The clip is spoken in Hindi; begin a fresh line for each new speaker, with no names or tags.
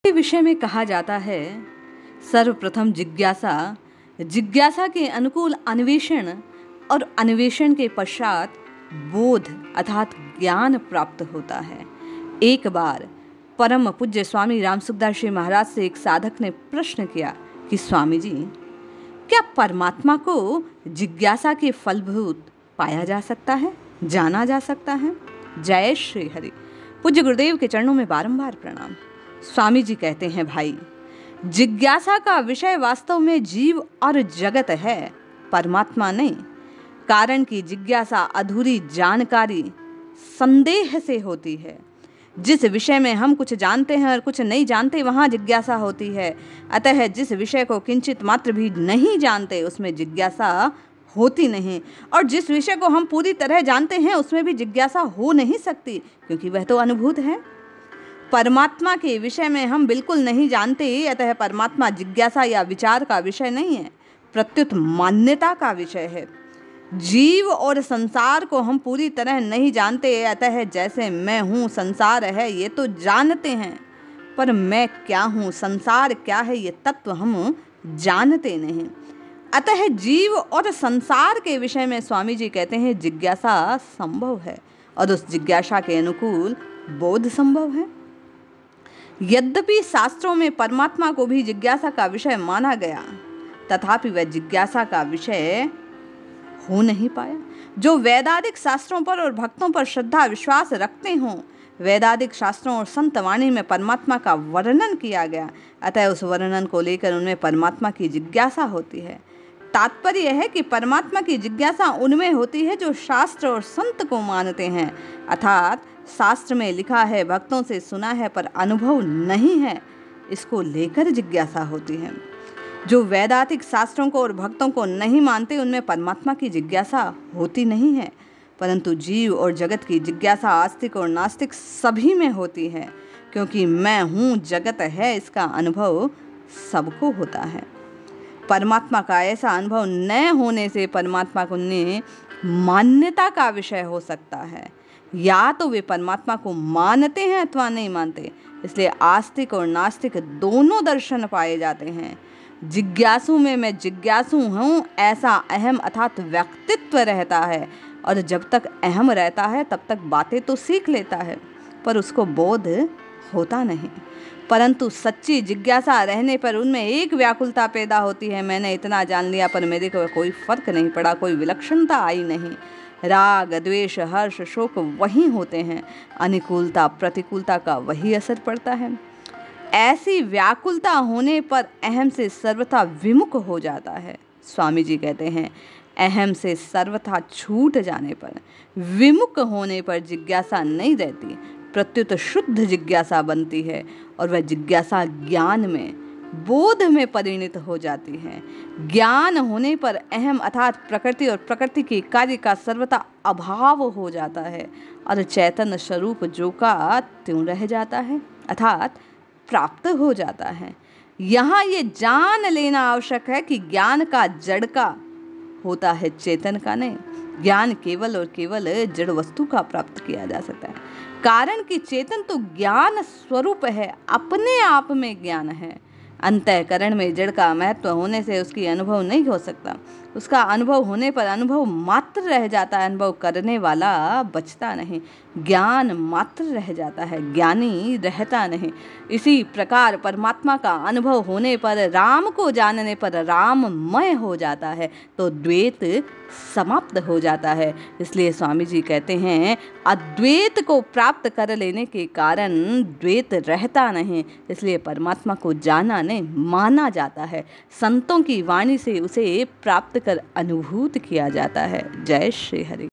के विषय में कहा जाता है, सर्वप्रथम जिज्ञासा, जिज्ञासा के अनुकूल अन्वेषण और अन्वेषण के पश्चात बोध अर्थात ज्ञान प्राप्त होता है। एक बार परम पूज्य स्वामी रामसुखदास जी महाराज से एक साधक ने प्रश्न किया कि स्वामी जी, क्या परमात्मा को जिज्ञासा के फलभूत पाया जा सकता है, जाना जा सकता है? जय श्री हरि। पूज्य गुरुदेव के चरणों में बारंबार प्रणाम। स्वामी जी कहते हैं, भाई, जिज्ञासा का विषय वास्तव में जीव और जगत है, परमात्मा नहीं। कारण कि जिज्ञासा अधूरी जानकारी संदेह से होती है। जिस विषय में हम कुछ जानते हैं और कुछ नहीं जानते, वहाँ जिज्ञासा होती है। अतः जिस विषय को किंचित मात्र भी नहीं जानते, उसमें जिज्ञासा होती नहीं। और जिस विषय को हम पूरी तरह जानते हैं, उसमें भी जिज्ञासा हो नहीं सकती, क्योंकि वह तो अनुभूत है। परमात्मा के विषय में हम बिल्कुल नहीं जानते, अतः परमात्मा जिज्ञासा या विचार का विषय नहीं है, प्रत्युत मान्यता का विषय है। जीव और संसार को हम पूरी तरह नहीं जानते, अतः जैसे मैं हूँ, संसार है, ये तो जानते हैं, पर मैं क्या हूँ, संसार क्या है, ये तत्व हम जानते नहीं। अतः जीव और संसार के विषय में स्वामी जी कहते हैं, जिज्ञासा संभव है और उस जिज्ञासा के अनुकूल बोध संभव है। यद्यपि शास्त्रों में परमात्मा को भी जिज्ञासा का विषय माना गया, तथापि वह जिज्ञासा का विषय हो नहीं पाया। जो वैदादिक शास्त्रों पर और भक्तों पर श्रद्धा विश्वास रखते हों, वैदादिक शास्त्रों और संत वाणी में परमात्मा का वर्णन किया गया, अतः उस वर्णन को लेकर उनमें परमात्मा की जिज्ञासा होती है। तात्पर्य है कि परमात्मा की जिज्ञासा उनमें होती है जो शास्त्र और संत को मानते हैं, अर्थात शास्त्र में लिखा है, भक्तों से सुना है, पर अनुभव नहीं है, इसको लेकर जिज्ञासा होती है। जो वैदातिक शास्त्रों को और भक्तों को नहीं मानते, उनमें परमात्मा की जिज्ञासा होती नहीं है। परंतु जीव और जगत की जिज्ञासा आस्तिक और नास्तिक सभी में होती है, क्योंकि मैं हूँ, जगत है, इसका अनुभव सबको होता है। परमात्मा का ऐसा अनुभव न होने से परमात्मा को ने मान्यता का विषय हो सकता है। या तो वे परमात्मा को मानते हैं अथवा नहीं मानते, इसलिए आस्तिक और नास्तिक दोनों दर्शन पाए जाते हैं। जिज्ञासु में मैं जिज्ञासु हूँ ऐसा अहम अर्थात व्यक्तित्व रहता है, और जब तक अहम रहता है तब तक बातें तो सीख लेता है, पर उसको बोध होता नहीं। परंतु सच्ची जिज्ञासा रहने पर उनमें एक व्याकुलता पैदा होती है, मैंने इतना जान लिया पर मेरे को कोई फर्क नहीं पड़ा, कोई विलक्षणता आई नहीं। राग द्वेष हर्ष शोक वही होते हैं, अनुकूलता प्रतिकूलता का वही असर पड़ता है। ऐसी व्याकुलता होने पर अहम से सर्वथा विमुख हो जाता है। स्वामी जी कहते हैं, अहम से सर्वथा छूट जाने पर, विमुख होने पर जिज्ञासा नहीं रहती, प्रत्युत शुद्ध जिज्ञासा बनती है, और वह जिज्ञासा ज्ञान में बोध में परिणत हो जाती है। ज्ञान होने पर अहम अर्थात प्रकृति और प्रकृति के कार्य का सर्वथा अभाव हो जाता है, और चैतन्य स्वरूप जो का त्यों रह जाता है, अर्थात प्राप्त हो जाता है। यहाँ ये जान लेना आवश्यक है कि ज्ञान का जड़ का होता है, चेतन का नहीं। ज्ञान केवल और केवल जड़ वस्तु का प्राप्त किया जा सकता है, कारण कि चेतन तो ज्ञान स्वरूप है, अपने आप में ज्ञान है। अंतःकरण में जड़ का महत्व होने से उसकी अनुभव नहीं हो सकता। उसका अनुभव होने पर अनुभव मात्र रह जाता है, अनुभव करने वाला बचता नहीं। ज्ञान मात्र रह जाता है, ज्ञानी रहता नहीं। इसी प्रकार परमात्मा का अनुभव होने पर, राम को जानने पर राममय हो जाता है, तो द्वैत समाप्त हो जाता है। इसलिए स्वामी जी कहते हैं, अद्वैत को प्राप्त कर लेने के कारण द्वैत रहता नहीं, इसलिए परमात्मा को जाना नहीं, माना जाता है। संतों की वाणी से उसे प्राप्त कर अनुभूत किया जाता है। जय श्री हरि।